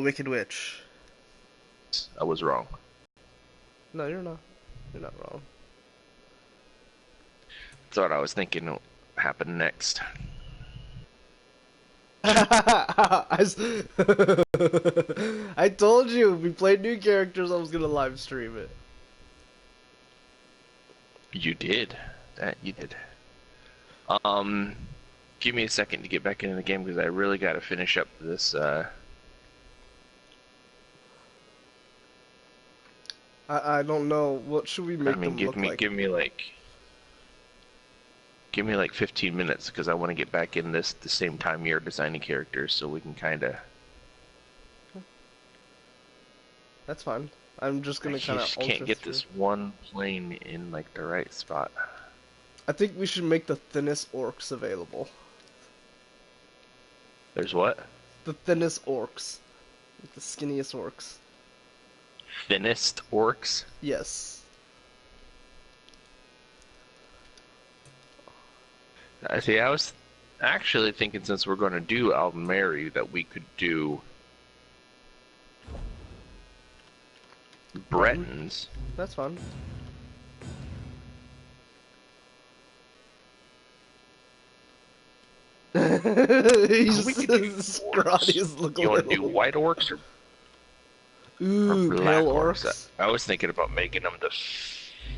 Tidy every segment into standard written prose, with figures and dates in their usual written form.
Wicked Witch. I was wrong. No, you're not. You're not wrong. That's what I was thinking would happen next. I told you, if we played new characters, I was gonna live stream it. You did. That you did. Give me a second to get back into the game because I really got to finish up this. I don't know. What should we make them look like? Give me like 15 minutes because I want to get back in this the same time you're designing characters so we can kind of. That's fine. I'm just gonna kind of. I can't get this one plane in like the right spot. I think we should make the thinnest orcs available. There's what? The thinnest orcs. The skinniest orcs. Thinnest orcs? Yes. I see. I was actually thinking since we're going to do Almeri that we could do Bretons. That's fun. He's scrawny look. You want to do white orcs or black pale orcs? I was thinking about making them the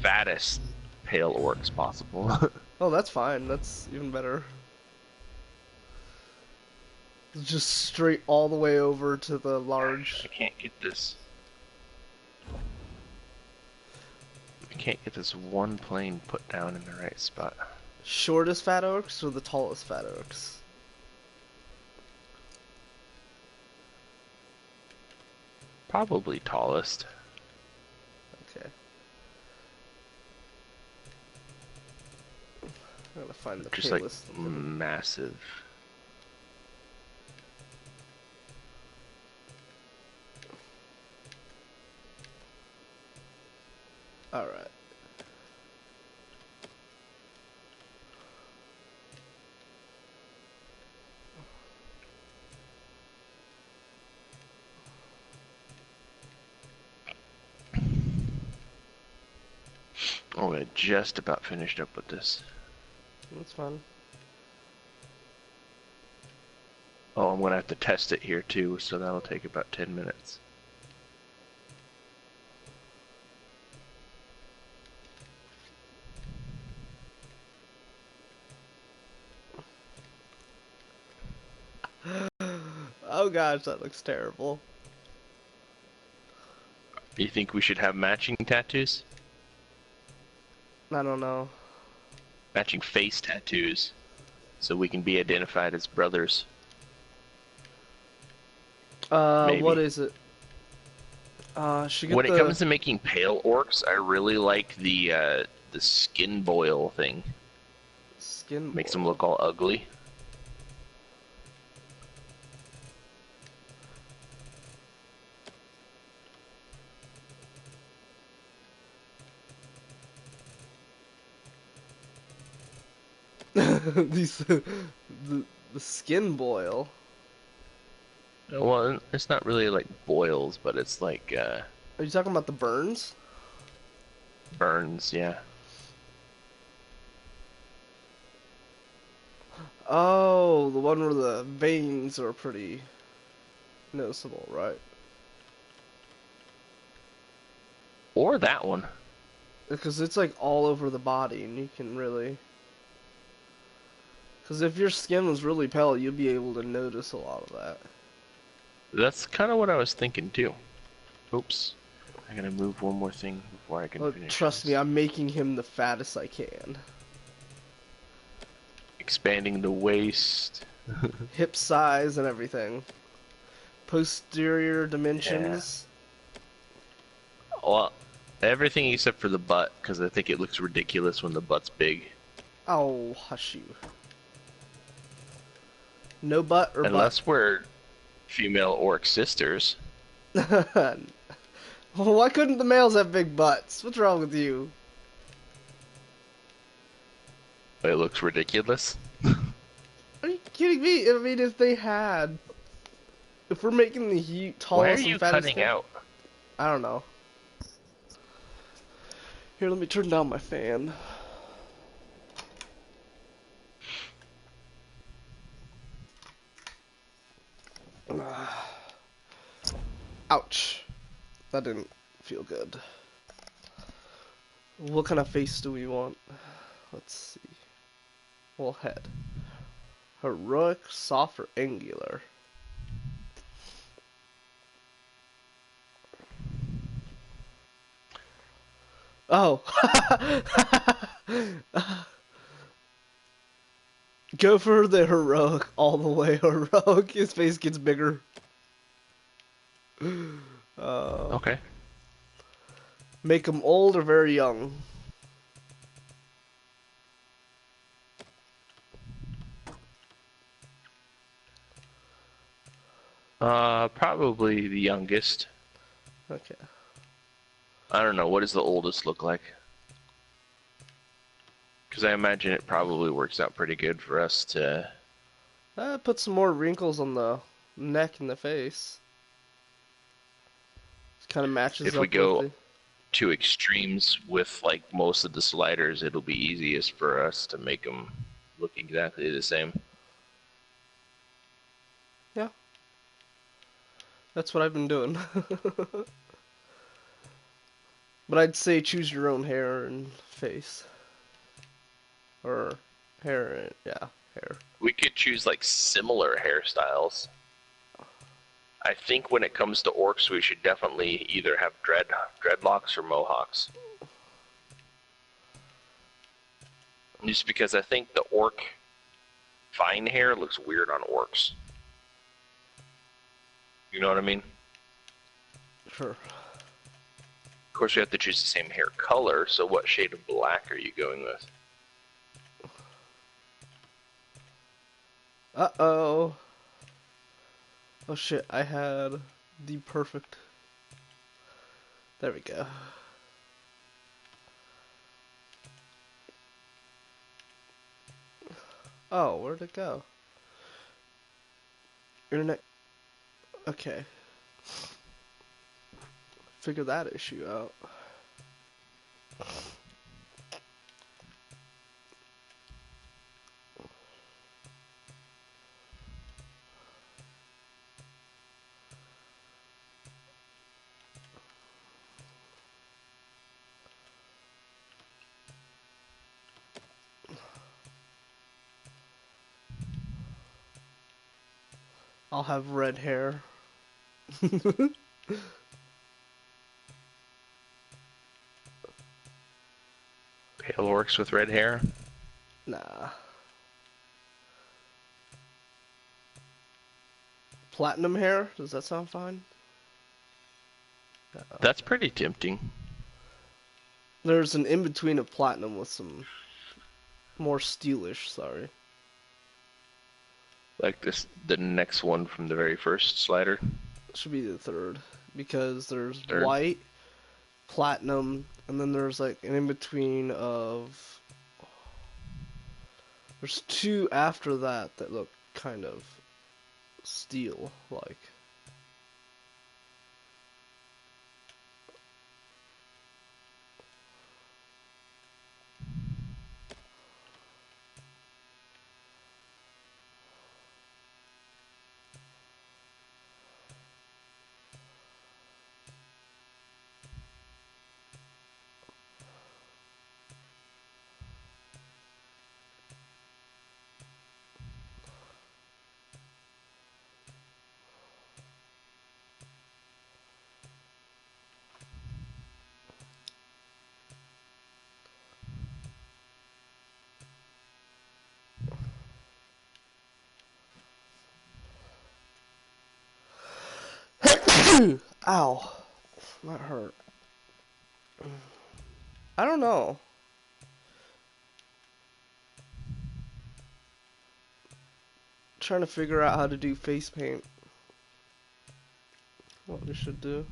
fattest pale orcs possible. Oh, that's fine. That's even better. Just straight all the way over to the large. I can't get this. I can't get this one plane put down in the right spot. Shortest fat orcs or the tallest fat orcs? Probably tallest. Okay. I'm gonna find the just palest. Like massive. Alright. Oh, I just about finished up with this. That's fun. Oh, I'm gonna have to test it here too, so that'll take about 10 minutes. Oh gosh, that looks terrible. You think we should have matching tattoos? I don't know. Matching face tattoos, so we can be identified as brothers. Maybe. What is it? When it comes to making pale orcs, I really like the skin boil thing. Skin makes boil. them look all ugly. These the skin boil. Well, it's not really like boils, but it's like Are you talking about the burns? burns, yeah. Oh, the one where the veins are pretty noticeable, right? Or that one. Because it's like all over the body, and you can really. Because if your skin was really pale, you'd be able to notice a lot of that. That's kind of what I was thinking too. Oops. I gotta move one more thing before I can finish. Trust me, I'm making him the fattest I can. Expanding the waist. Hip size and everything. Posterior dimensions. Yeah. Well, everything except for the butt, because I think it looks ridiculous when the butt's big. Oh, hush you. No butt or Unless we're female orc sisters. butt. Well, why couldn't the males have big butts? What's wrong with you? It looks ridiculous. Are you kidding me? I mean, if they had... If we're making the Why are tallest and you fattest cutting kid, out? I don't know. Here, let me turn down my fan. Ouch. That didn't feel good. What kind of face do we want? Let's see. Well, head. Heroic, soft, or angular? Oh. Go for the heroic, all the way heroic. His face gets bigger. Okay. Make him old or very young? Probably the youngest. Okay. I don't know. What does the oldest look like? Because I imagine it probably works out pretty good for us to... Put some more wrinkles on the neck and the face. Kind of matches If we up with go the... to extremes with like most of the sliders, it'll be easiest for us to make them look exactly the same. Yeah. That's what I've been doing. But I'd say choose your own hair and face. Or hair and... yeah, hair. We could choose like similar hairstyles. I think when it comes to orcs, we should definitely either have dreadlocks or mohawks. Just because I think the orc fine hair looks weird on orcs. You know what I mean? Sure. Of course, we have to choose the same hair color, so what shade of black are you going with? Uh-oh. Oh shit, I had the perfect... There we go. Oh, where'd it go? Internet... Okay. Figure that issue out. I'll have red hair. Pale orcs with red hair? Nah. Platinum hair? Does that sound fine? That's pretty tempting. There's an in-between of platinum with some more steelish, sorry. Like this, the next one from the very first slider. Should be the third. Because there's Third. white, platinum, and then there's like an in-between of... There's two after that that look kind of steel-like. Ow. That hurt. I don't know. Trying to figure out how to do face paint. What we should do.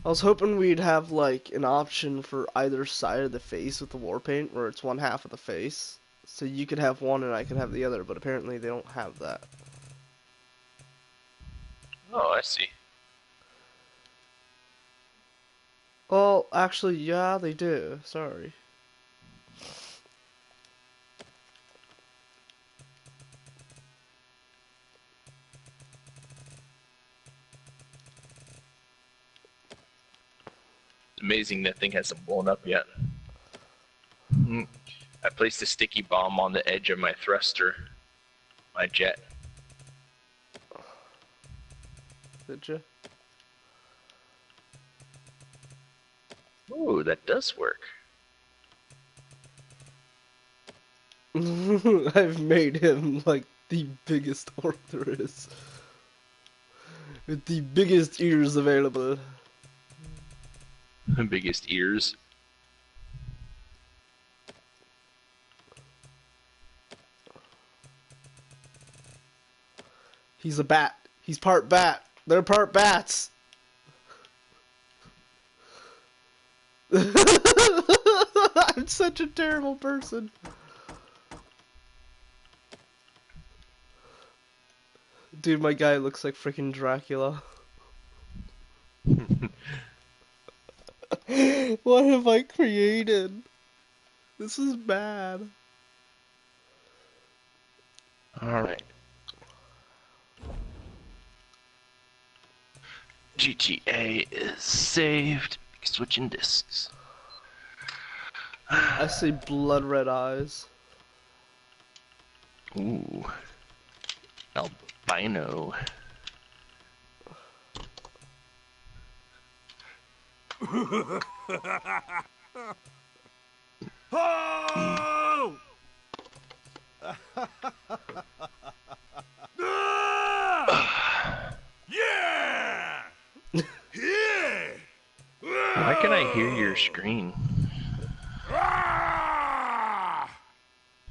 I was hoping we'd have like an option for either side of the face with the war paint where it's one half of the face. So you could have one and I could have the other, but apparently they don't have that. Oh, I see. Oh, actually, yeah, they do. Sorry. It's amazing that thing hasn't blown up yet. I placed a sticky bomb on the edge of my thruster, my jet. Did you? Ooh, that does work. I've made him like the biggest orc there is. With the biggest ears available. Biggest ears. He's a bat. He's part bat. They're part bats. I'm such a terrible person. Dude, my guy looks like freaking Dracula. What have I created? This is bad. Alright. GTA is saved. Switching discs. I see blood red eyes. Ooh. Albino. Oh! Yeah! Yeah! Why can I hear your screen?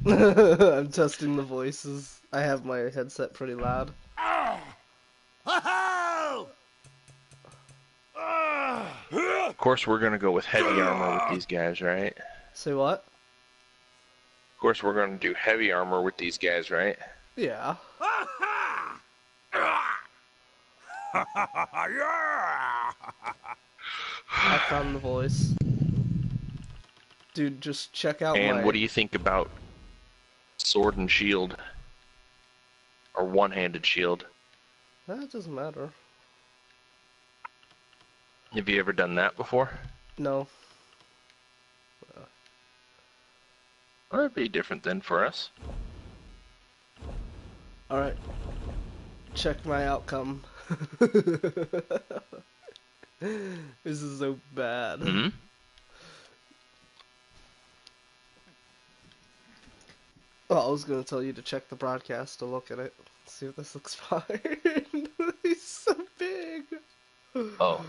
I'm testing the voices. I have my headset pretty loud. Of course, we're gonna go with heavy armor with these guys, right? Say what? Of course, we're gonna do heavy armor with these guys, right? Yeah. I found the voice. Dude, just check out And my... what do you think about sword and shield? Or one-handed shield? That doesn't matter. Have you ever done that before? No. Well, that'd be different then for us. Alright. Check my outcome. This is so bad. Mm-hmm. Oh, I was gonna tell you to check the broadcast to look at it. See if this looks fine. He's so big. Oh.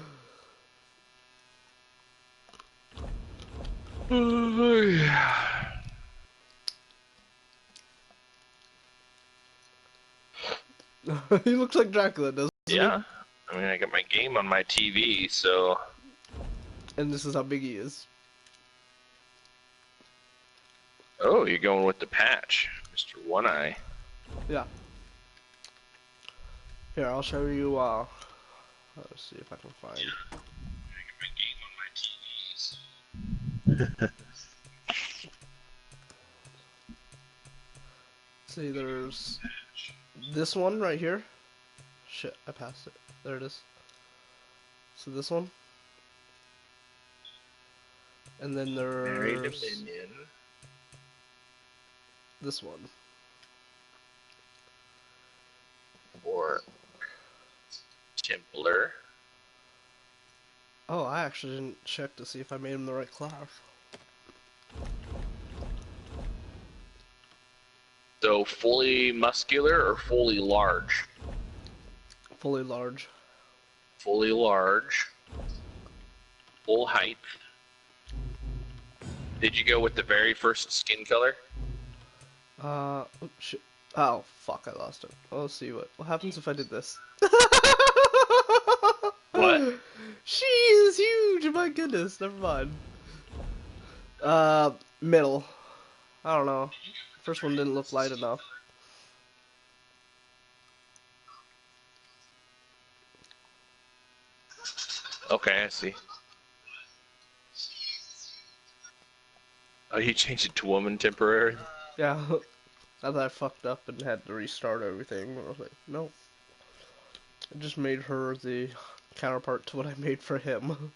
He looks like Dracula, doesn't he? Yeah. I mean, I got my game on my TV, so... And this is how big he is. Oh, you're going with the patch, Mr. One Eye. Yeah. Here, I'll show you, let's see if I can find... I got my game on my TV, so... See, there's this one right here. Shit, I passed it. There it is. So this one. And then there's this one. Or Templar. Oh, I actually didn't check to see if I made him the right class. So fully muscular or fully large? Fully large. Fully large. Full height. Did you go with the very first skin color? Oops, shit. Oh, fuck, I lost it. Let's see what happens if I did this. What? She is huge, my goodness, never mind. Middle. I don't know. First one didn't look light enough. Okay, I see. Oh, you changed it to woman temporary? Yeah. Now that I fucked up and had to restart everything, I was like, no. I just made her the counterpart to what I made for him.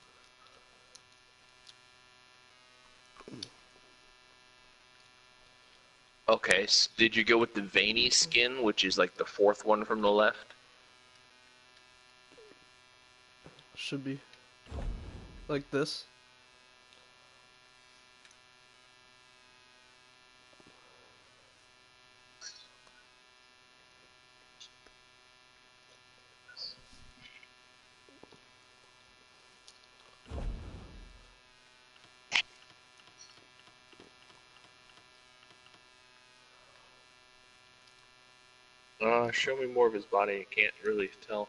Okay, so did you go with the veiny skin, which is like the fourth one from the left? Should be like this. Show me more of his body. I can't really tell.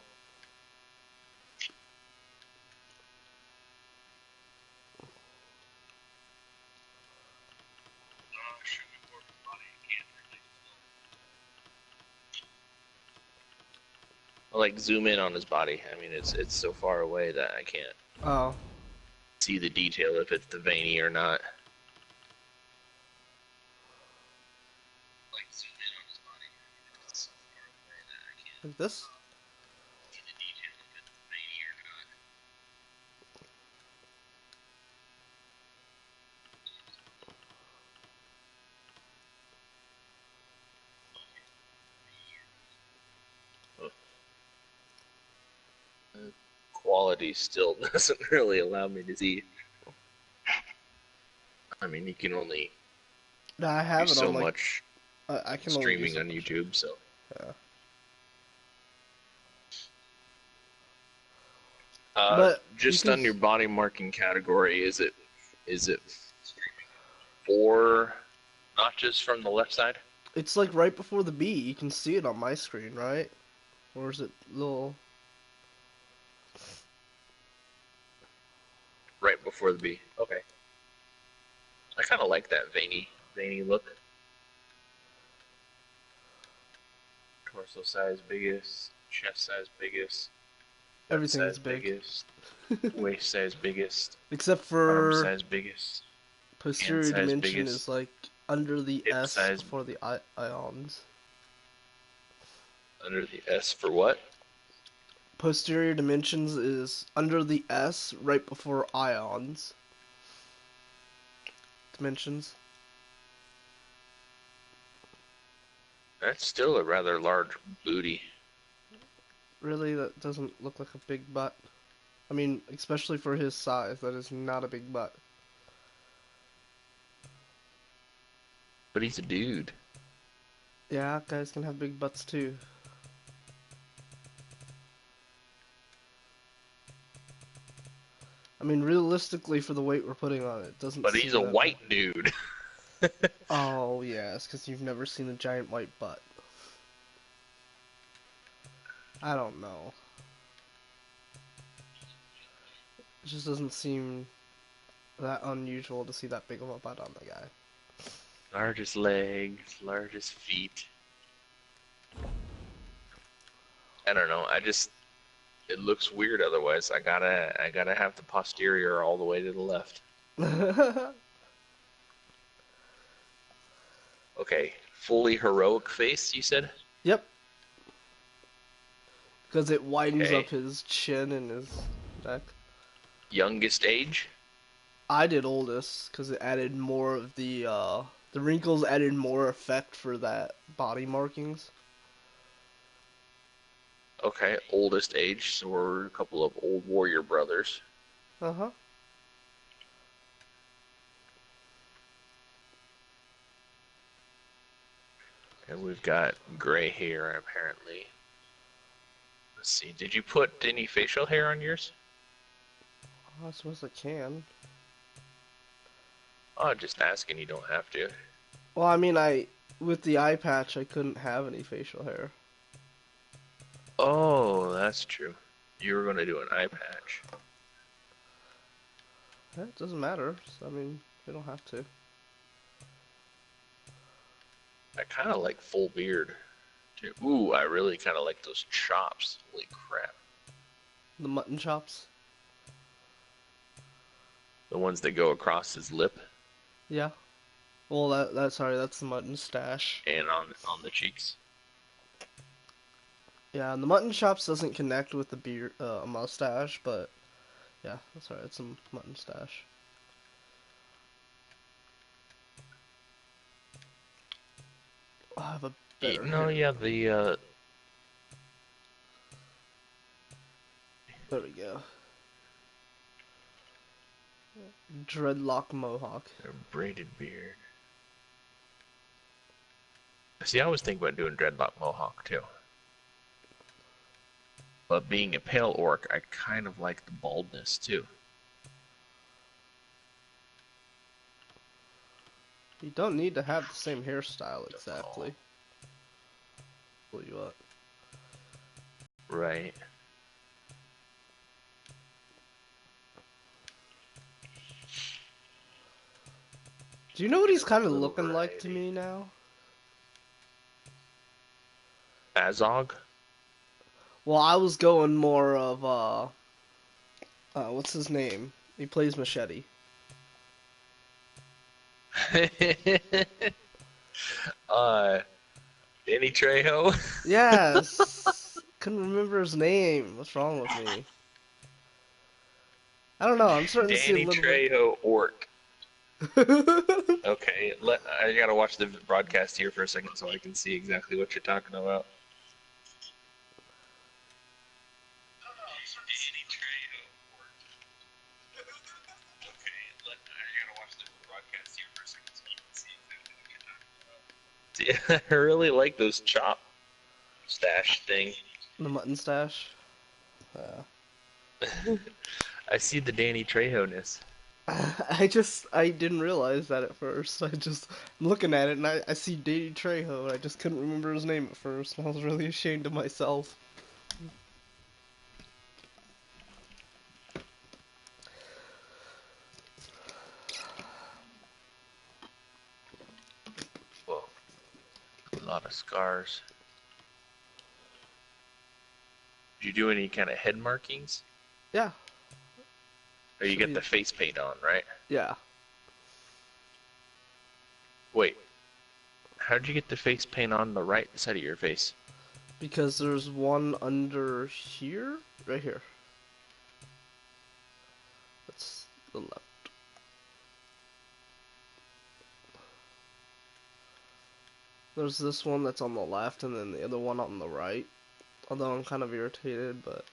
I'll like zoom in on his body. I mean, it's so far away that I can't Oh. see the detail if it's the veiny or not. Like zoom in on his body. It's so far away that I can't Like this? see the detail if it's veiny or not. The quality still doesn't really allow me to see. I mean, you can only No, I do have it so on like much I can only do streaming so on much. YouTube, so. Yeah. But Just on your body marking category, is it four notches from the left side? it's like right before the B. You can see it on my screen, right? Or is it little? Right before the B. Okay. I kind of like that veiny look. Torso size biggest, chest size biggest, gut Everything's size big. biggest, waist size biggest, Except arm for size biggest, hand posterior size dimension biggest, is like under the hip S size before the ions. under the S for what? Posterior dimensions is under the S right before ions. Dimensions. That's still a rather large booty. Really, that doesn't look like a big butt. I mean, especially for his size, that is not a big butt. But he's a dude. Yeah, guys can have big butts too. I mean, realistically, for the weight we're putting on it, it doesn't But he's seem a that white dude. Oh, yes, because you've never seen a giant white butt. I don't know. It just doesn't seem that unusual to see that big of a butt on the guy. Largest legs, largest feet. I don't know. It looks weird otherwise. I gotta have the posterior all the way to the left. Okay, fully heroic face, you said? Yep. Because it widens Okay. up his chin and his neck. Youngest age? I did oldest because it added more of the wrinkles added more effect for that body markings. Okay, oldest age, so we're a couple of old warrior brothers. Uh-huh. And we've got gray hair, apparently. Let's see, did you put any facial hair on yours? I suppose I can. Oh, just asking, you don't have to. Well, I mean, with the eye patch, I couldn't have any facial hair. Oh, that's true. You were gonna do an eye patch. Yeah, it doesn't matter. So, I mean, we don't have to. I kind of like full beard, too. Ooh, I really kind of like those chops. Holy crap. The mutton chops. The ones that go across his lip Yeah. Well, sorry, that's the mutton stash. and on the cheeks. Yeah, and the mutton chops doesn't connect with the beard, mustache, but yeah, that's right. It's a mutton stash. I have a better No, hair. yeah, There we go. Dreadlock mohawk. the braided beard. See, I was thinking about doing dreadlock mohawk too. But being a pale orc, I kind of like the baldness too. You don't need to have the same hairstyle exactly. Pull you up. Right. Do you know what he's kind of Little looking like to variety. me now? Azog? Well, I was going more of what's his name? He plays Machete. uh, Danny Trejo? Yes. Couldn't remember his name. What's wrong with me? I don't know. I'm starting to see a Danny little Trejo orc. bit. Okay, I gotta watch the broadcast here for a second so I can see exactly what you're talking about. Danny Trejo orc. Okay, I gotta watch the broadcast here for a second so I can see exactly what you're talking about. See, I really like those chop stash thing. The mutton stash. I see the Danny Trejo-ness. I didn't realize that at first. I'm looking at it and I see Danny Trejo and I just couldn't remember his name at first and I was really ashamed of myself. Whoa, a lot of scars. Did you do any kind of head markings? Yeah. Or you get the face paint on, right? Yeah. Wait, how'd you get the face paint on the right side of your face? Because there's one under here? Right here. That's the left. There's this one that's on the left and then the other one on the right. Although I'm kind of irritated, but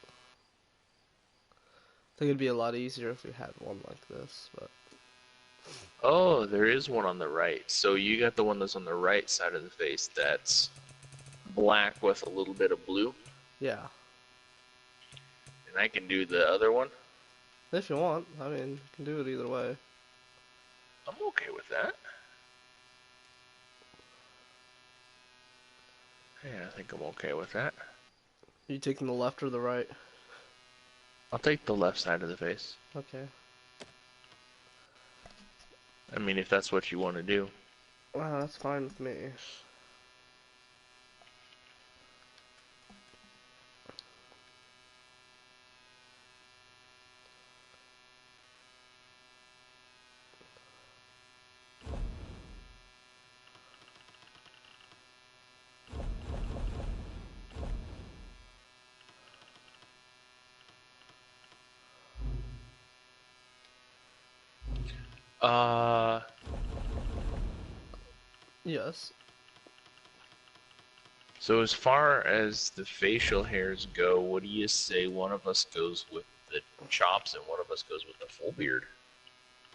I think it'd be a lot easier if we had one like this, but Oh, there is one on the right. So you got the one that's on the right side of the face that's black with a little bit of blue. yeah. And I can do the other one. If you want, I mean, you can do it either way. I'm okay with that. Yeah, I think I'm okay with that. Are you taking the left or the right? I'll take the left side of the face. Okay. I mean, if that's what you want to do. Wow, that's fine with me. Uh, Yes. so as far as the facial hairs go, what do you say one of us goes with the chops and one of us goes with the full beard?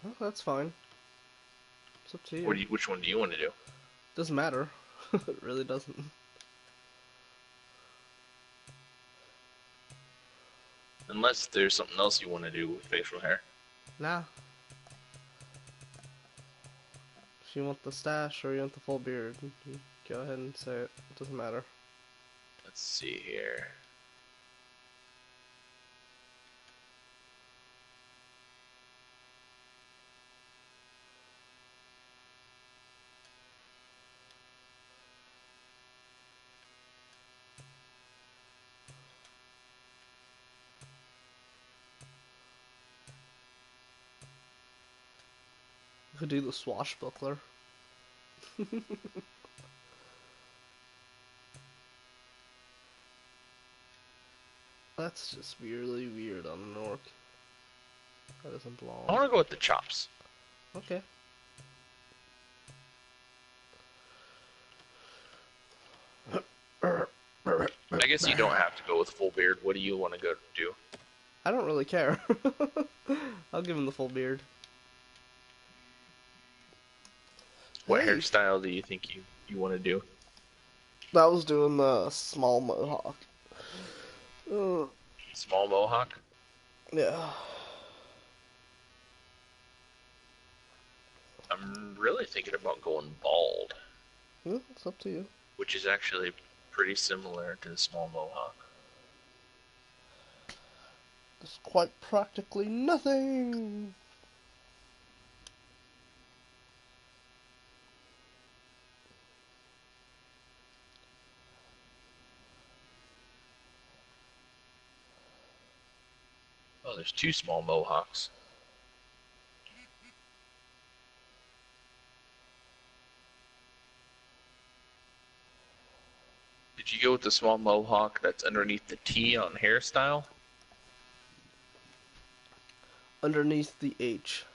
Oh, that's fine. It's up to you. Which one do you want to do? Doesn't matter. It really doesn't. Unless there's something else you want to do with facial hair. Nah. If you want the stash or you want the full beard, you go ahead and say it. It doesn't matter. Let's see here. Could do the swashbuckler. That's just really weird on an orc. That doesn't belong. I want to go with the chops. Okay. I guess you don't have to go with full beard. What do you want to go do? I don't really care. I'll give him the full beard. What Hey. hairstyle do you think you want to do? That was doing the small mohawk. Small mohawk? Yeah. I'm really thinking about going bald, Yeah, it's up to you. which is actually pretty similar to the small mohawk. There's quite practically nothing. Oh, there's two small mohawks. Did you go with the small mohawk that's underneath the T on hairstyle? Underneath the H.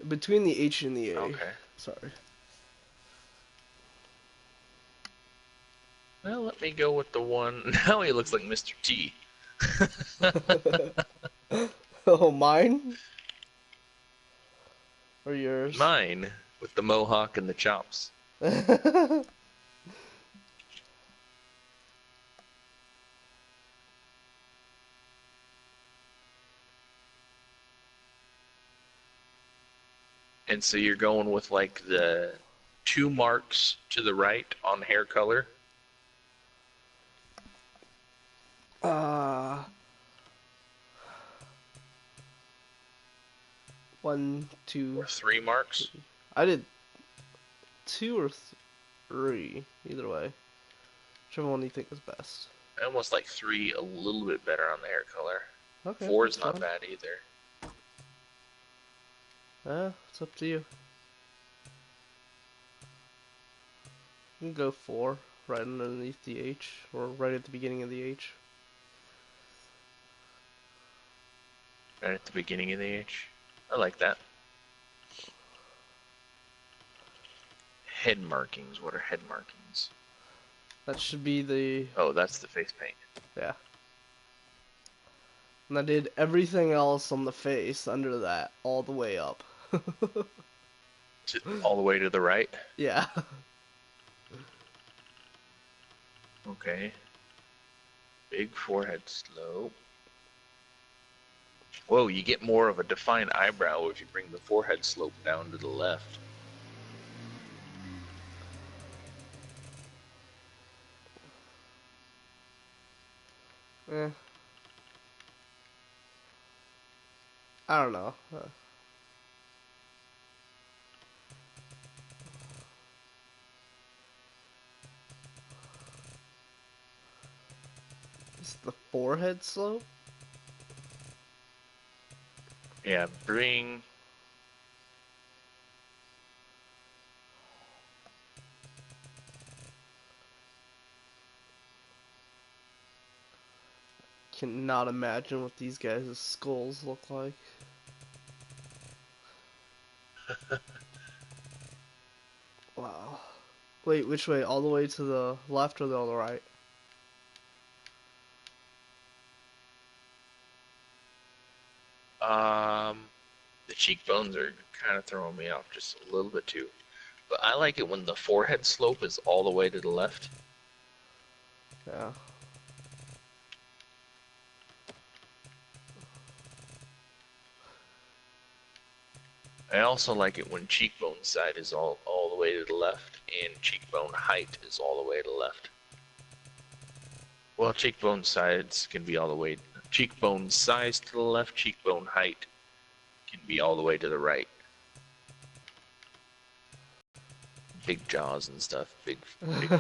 Between the H and the A. Okay. Sorry. Well, let me go with the one. Now he looks like Mr. T. Oh, mine? Or yours? Mine, with the mohawk and the chops. And so you're going with like the 2 marks to the right on hair color? One, two. Or 3 marks? I did 2 or 3. Either way. Whichever one you think is best. I almost like 3 a little bit better on the hair color. Okay. 4 is that's not fine. bad either. It's up to you. You can go 4, right underneath the H, or right at the beginning of the H. Right at the beginning of the H. I like that. Head markings. What are head markings? That should be the... Oh, that's the face paint. yeah. And I did everything else on the face under that, all the way up. All the way to the right? Yeah. Okay. Big forehead slope. Whoa, you get more of a defined eyebrow if you bring the forehead slope down to the left. Eh. I don't know. Is the forehead slope? Yeah, bring... Cannot imagine what these guys' skulls look like. Wow. Wait, which way? All the way to the left or the right? The cheekbones are kind of throwing me off just a little bit too. But I like it when the forehead slope is all the way to the left. Yeah. I also like it when cheekbone side is all the way to the left and cheekbone height is all the way to the left. Well, cheekbone sides can be all the way... Cheekbone size to the left, cheekbone height can be all the way to the right. Big jaws and stuff, big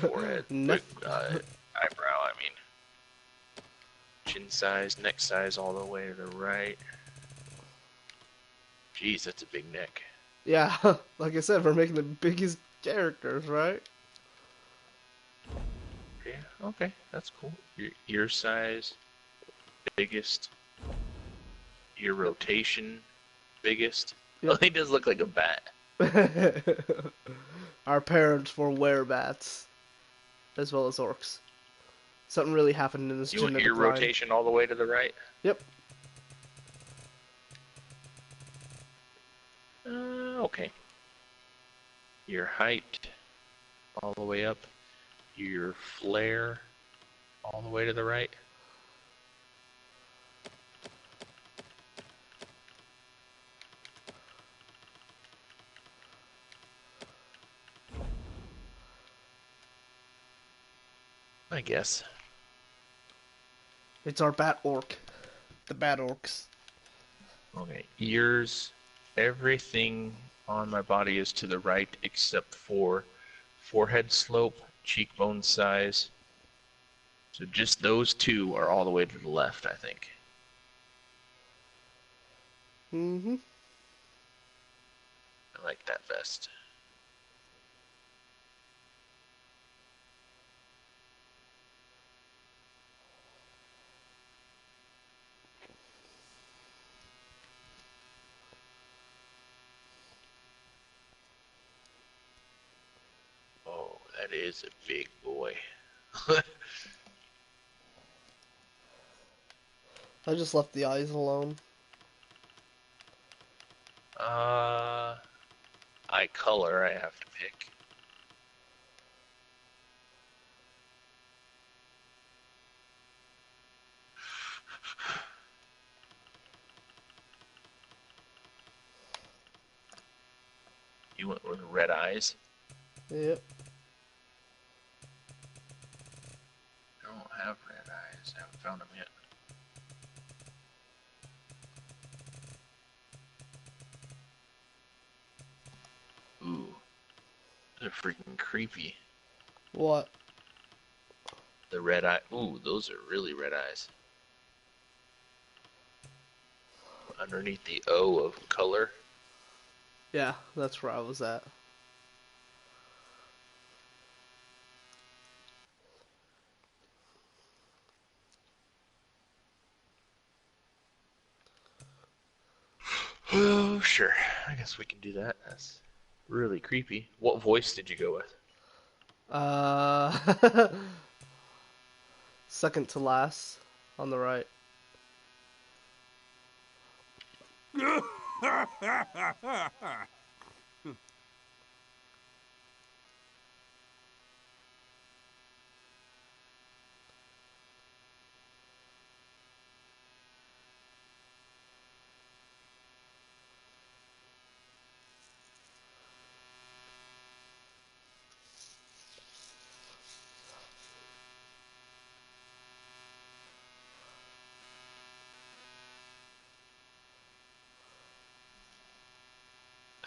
forehead, big eyebrow, I mean. Chin size, neck size all the way to the right. Jeez, that's a big neck. Yeah, like I said, we're making the biggest characters, right? Yeah, okay, that's cool. Your ear size, biggest. Ear rotation, biggest. Oh, Yep. he does look like a bat. Our parents were werebats, as well as orcs. Something really happened in this You want ear genetic line. rotation all the way to the right? Yep. Okay. Your height all the way up. Your flare all the way to the right. I guess. It's our bat orc. The bat orcs. Okay. Ears. Everything on my body is to the right except for forehead slope, cheekbone size. So just those two are all the way to the left, I think. Mm-hmm. I like that vest. Oh, that is a big boy. I just left the eyes alone. Eye color I have to pick. You went with red eyes? Yep. I don't have red eyes. I haven't found them yet. Ooh, they're freaking creepy. What? The red eye. Ooh, those are really red eyes. Underneath the O of color. Yeah, that's where I was at. Oh, sure. I guess we can do that. That's really creepy. What voice did you go with? Second to last on the right.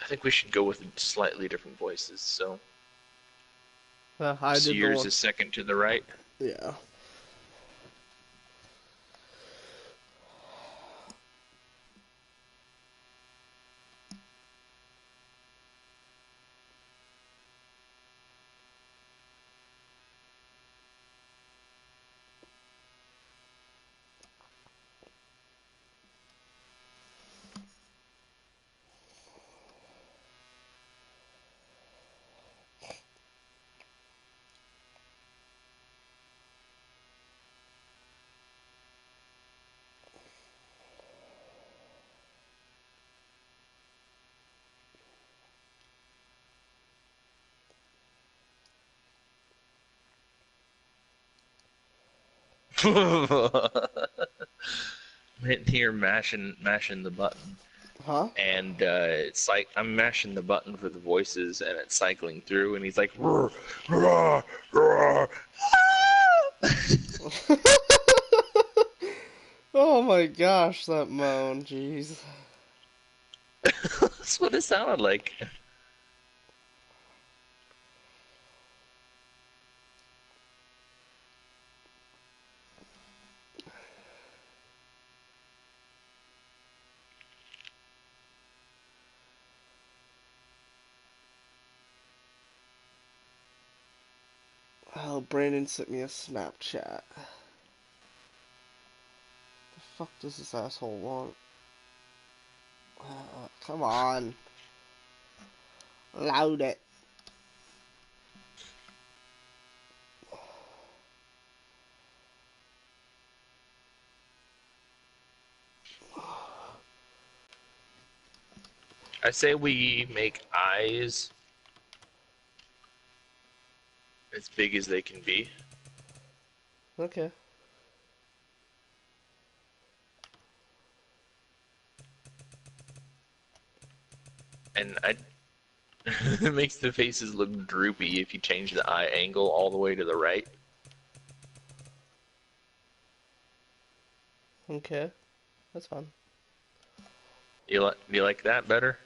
I think we should go with slightly different voices. So, I did the Sears one. is second to the right. Yeah. Here mashing the button, Huh? and it's like I'm mashing the button for the voices, and it's cycling through, and he's like, "Roar, roar, roar." Oh my gosh, that moan, jeez. That's what it sounded like. Oh, Brandon sent me a Snapchat. The fuck does this asshole want? Come on. Load it. I say we make eyes as big as they can be. Okay. And it makes the faces look droopy if you change the eye angle all the way to the right. Okay. That's fine. Do you like that better?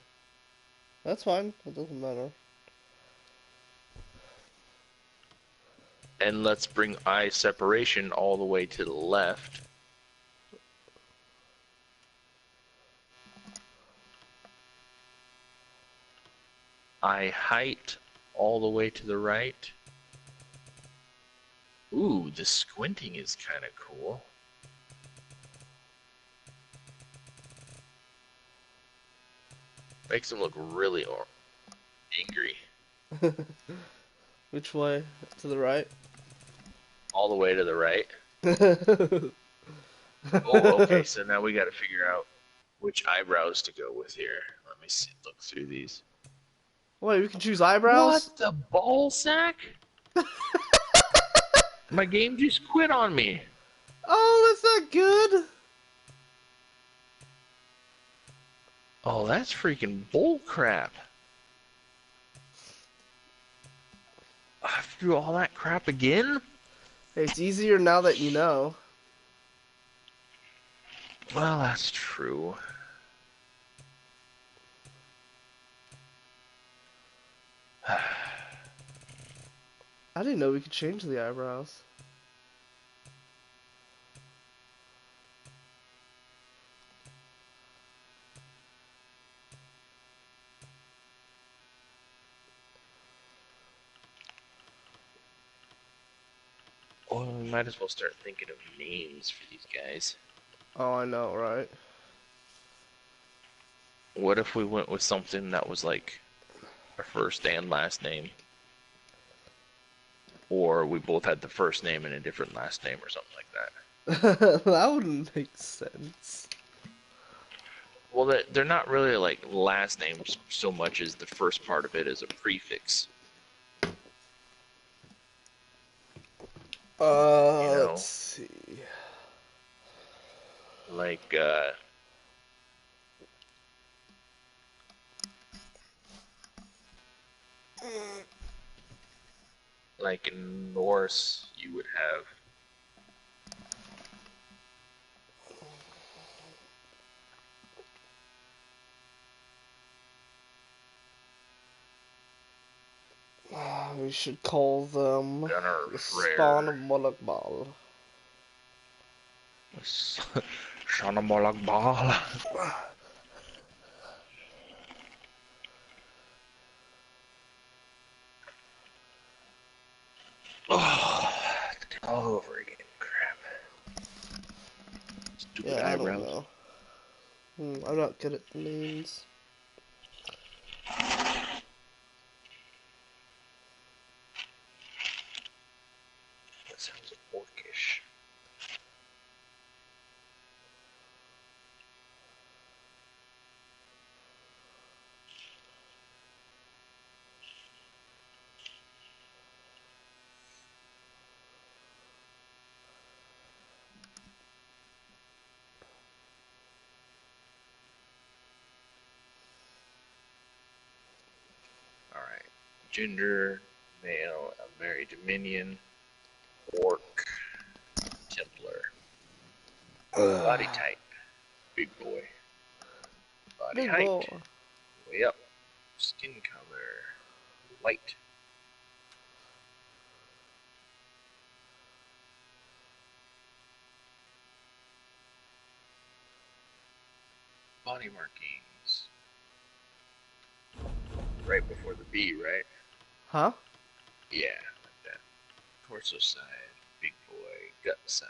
That's fine. It doesn't matter. And let's bring eye separation all the way to the left. Eye height all the way to the right. Ooh, the squinting is kind of cool. Makes him look really angry. Which way? To the right? All the way to the right. Oh, okay, so now we gotta figure out which eyebrows to go with here. Let me see, look through these. Wait, we can choose eyebrows? What the ball sack? My game just quit on me. Oh, that's not good. Oh, that's freaking bull crap. I have to do all that crap again? Hey, it's easier now that you know. Well, that's true. I didn't know we could change the eyebrows. Well, we might as well start thinking of names for these guys. Oh, I know, right? What if we went with something that was like our first and last name? Or we both had the first name and a different last name or something like that. That wouldn't make sense. Well, they're not really like last names so much as the first part of it is a prefix. You know, Let's see. like, like in Norse, you would have We should call them Gunnar the Freyr. Spawn of Molokbal. Shana Molagbal. Oh, all over again. Crap. Stupid Yeah, I don't eyebrows. know. I'm not good at names. That sounds orcish. Alright. Gender, male, a very Dominion, orc, Templar. Body type, big boy. Body Big height, boy. way up. Skin color, white. Body markings. Right before the B, right? Huh? Yeah, like that. torso size, big boy, gut size,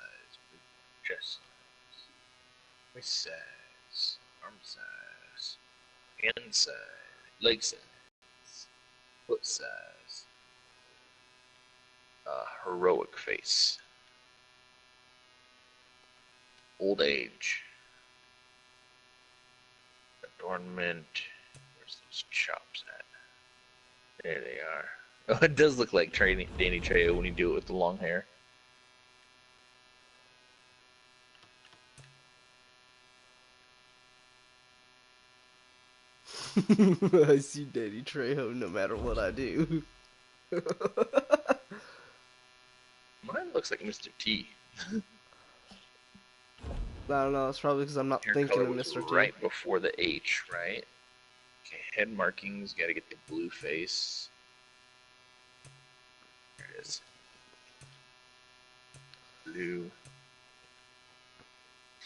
big chest size, waist size, arm size, hand size, leg size, foot size, heroic face, old age, adornment. Where's those chops at? There they are. Oh, it does look like Danny Trejo when you do it with the long hair. I see Danny Trejo no matter what I do. Mine looks like Mr. T. I don't know, it's probably because I'm not Hair thinking color of was Mr. T. right before the H, right? Okay, head markings, gotta get the blue face. There it is. Blue.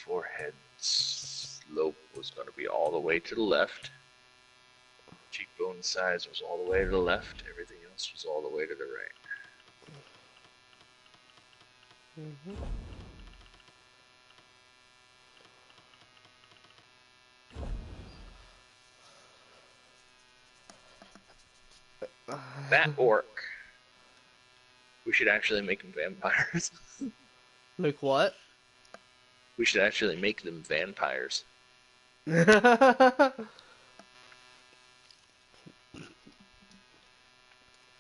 Forehead slope was gonna be all the way to the left. Cheekbone size was all the way to the left. Everything else was all the way to the right. That orc. We should actually make them vampires. Like what? We should actually make them vampires.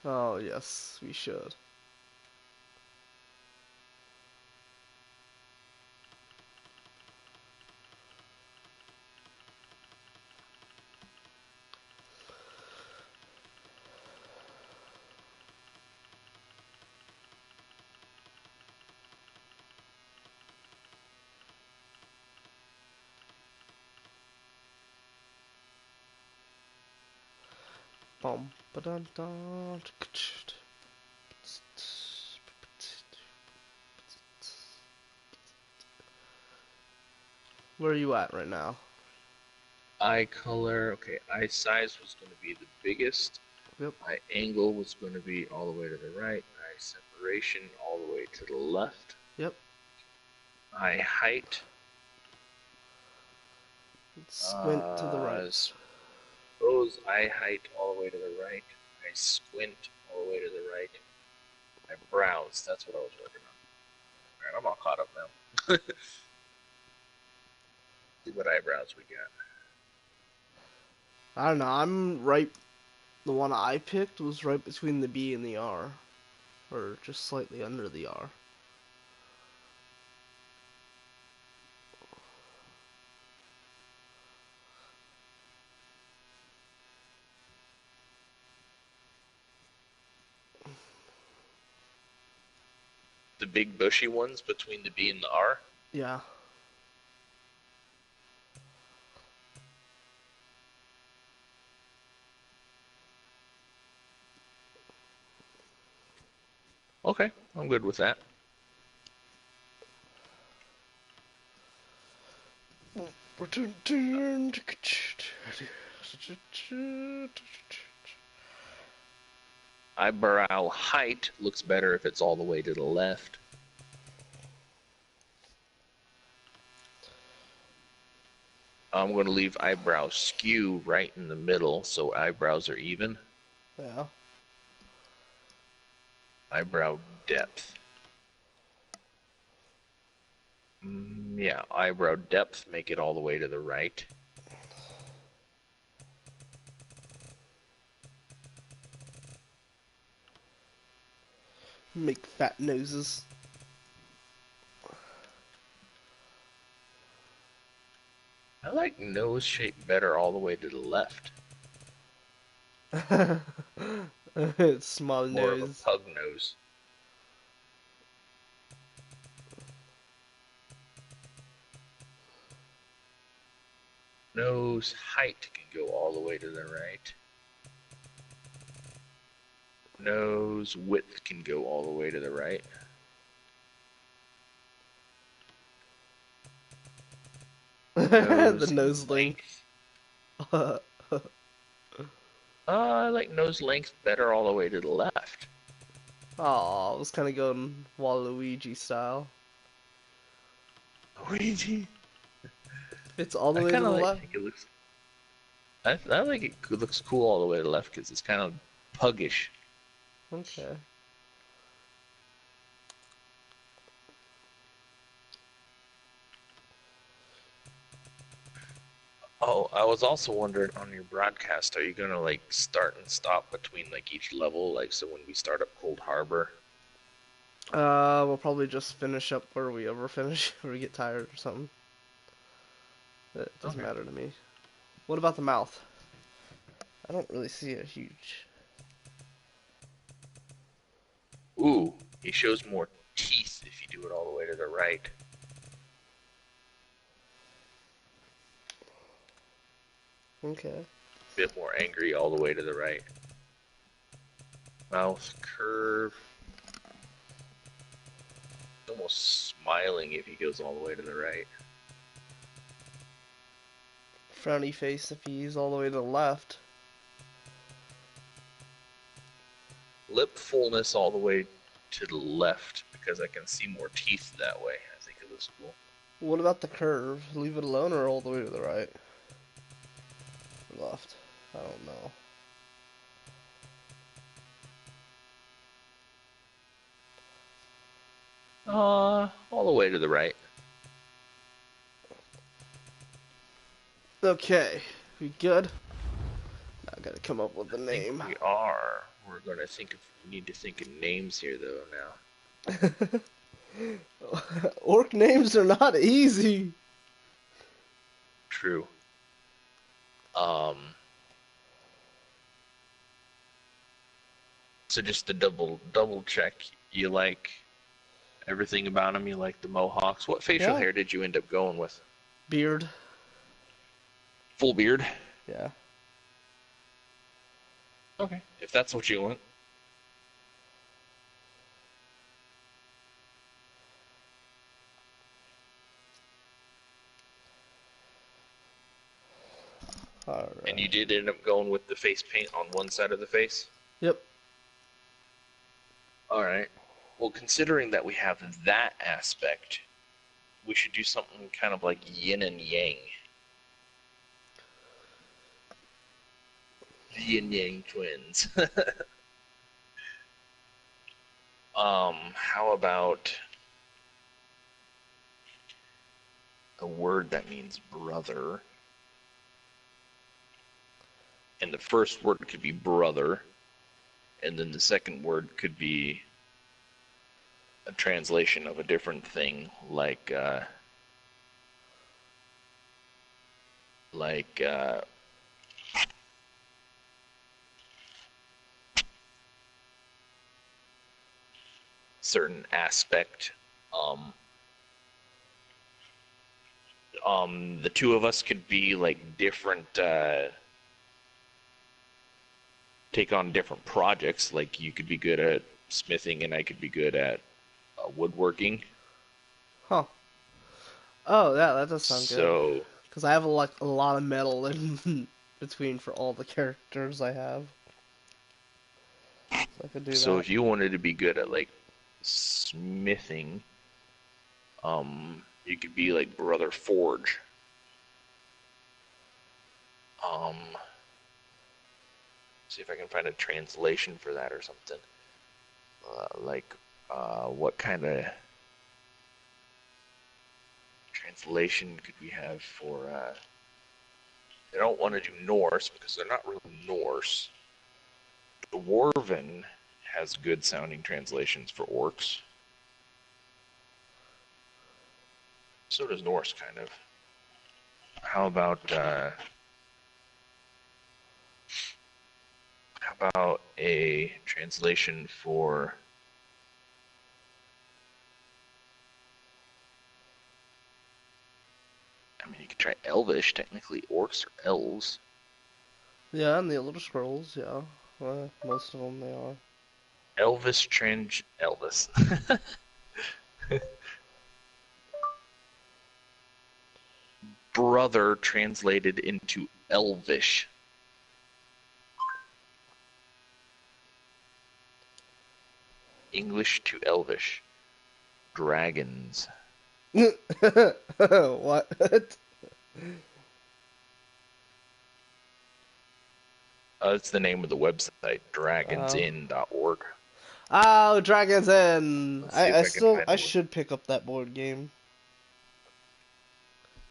Oh, yes, we should. Bum, ba-dun, dun. Where are you at right now? Eye color, okay, eye size was going to be the biggest. Yep. Eye angle was going to be all the way to the right. Eye separation all the way to the left. Yep. Eye height. Squint to the right. Suppose eye height all the way to the right. Eye squint all the way to the right. Eye brows, that's what I was working on. Alright, I'm all caught up now. See what eyebrows we got. I don't know, I'm right. The one I picked was right between the B and the R. Or just slightly under the R. The big bushy ones between the B and the R? Yeah. Okay, I'm good with that. Eyebrow height looks better if it's all the way to the left. I'm going to leave eyebrow skew right in the middle so eyebrows are even. Yeah. Eyebrow depth. Yeah, eyebrow depth, make it all the way to the right. Make fat noses. I like nose shape better all the way to the left. It's small More nose. of a pug nose. Nose height can go all the way to the right. Nose width can go all the way to the right. The nose length. I like nose length better all the way to the left. Oh, I was kind of going Waluigi style. Luigi. It's all the I way to kind the of left. think it looks. I like it. It looks cool all the way to the left because it's kind of puggish. Okay. Oh, I was also wondering on your broadcast, are you gonna like start and stop between like each level, like so when we start up Cold Harbor? We'll probably just finish up where we ever finish, or we get tired or something. It doesn't Okay. matter to me. What about the mouth? I don't really see a huge. Ooh, he shows more teeth if you do it all the way to the right. Okay. Bit more angry all the way to the right. Mouth curve. Almost smiling if he goes all the way to the right. Frowny face if he's all the way to the left. Lip fullness all the way to the left because I can see more teeth that way. I think it looks cool. What about the curve? Leave it alone or all the way to the right? Or left? I don't know. All the way to the right. Okay. We good? Now I gotta come up with a I think name. we are. We're gonna think of. We need to think of names here though now. Orc names are not easy. True. So just to double check, you like everything about him. You like the mohawks. What facial Yeah. hair did you end up going with? Beard. Full beard. Yeah. Okay. If that's what you want. Alright. And you did end up going with the face paint on one side of the face? Yep. Alright. Well, considering that we have that aspect, we should do something kind of like yin and yang. The yin yang twins. How about a word that means brother? And the first word could be brother, and then the second word could be a translation of a different thing, like certain aspect. The two of us could be like different, take on different projects. Like you could be good at smithing, and I could be good at woodworking. Huh. Oh, yeah, that does sound good. So, Because I have a lot of metal in between for all the characters I have. So I could do so that. if you wanted to be good at like smithing, you could be like Brother Forge. See if I can find a translation for that or something. What kind of translation could we have for? I don't want to do Norse because they're not really Norse. Dwarven has good sounding translations for orcs. So does Norse, kind of. How about a translation for? I mean, you could try Elvish. Technically, orcs are elves. Yeah, and the Elder Scrolls, yeah. Well, most of them they are. Elvis. Brother translated into Elvish. English to Elvish. Dragons. What? That's the name of the website, dragonsin.org. Oh, Dragon's Inn. Let's see if I can find I it. should pick up that board game.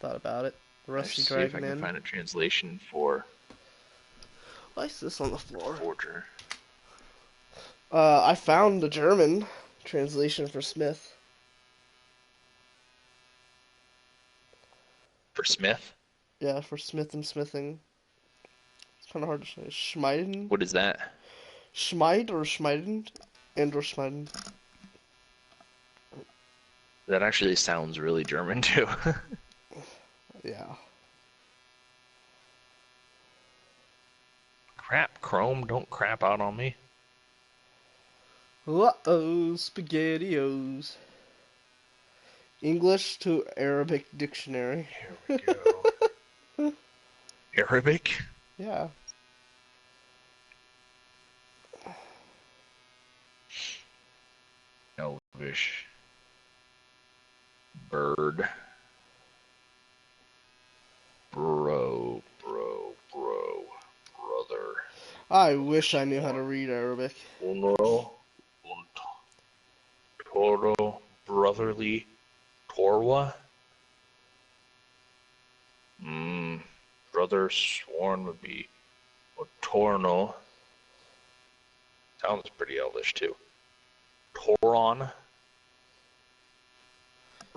Thought about it. Let's Rusty see if I Dragon can Inn. find a translation for Why is this on the floor? Forger. I found the German translation for Smith. For Smith? Yeah, for Smith and smithing. It's kind of hard to say. Schmeiden? What is that? Schmeid or Schmeiden? And or Schmeiden. That actually sounds really German too. Yeah. Crap, Chrome, don't crap out on me. Uh-oh, SpaghettiOs. English to Arabic dictionary. Here we go. Arabic? Yeah. Elvish. Bird. Brother. I wish I knew how to read Arabic. Uno. Toro. Brotherly. Torwa. Brother sworn would be Otorno. Sounds pretty Elvish too. Toron.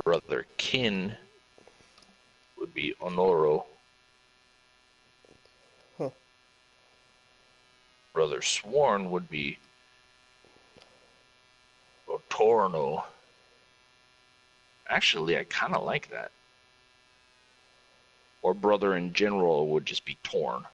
Brother kin would be Honoro. Huh. Brother sworn would be Otorno. Actually, I kind of like that. Or brother in general would just be torn.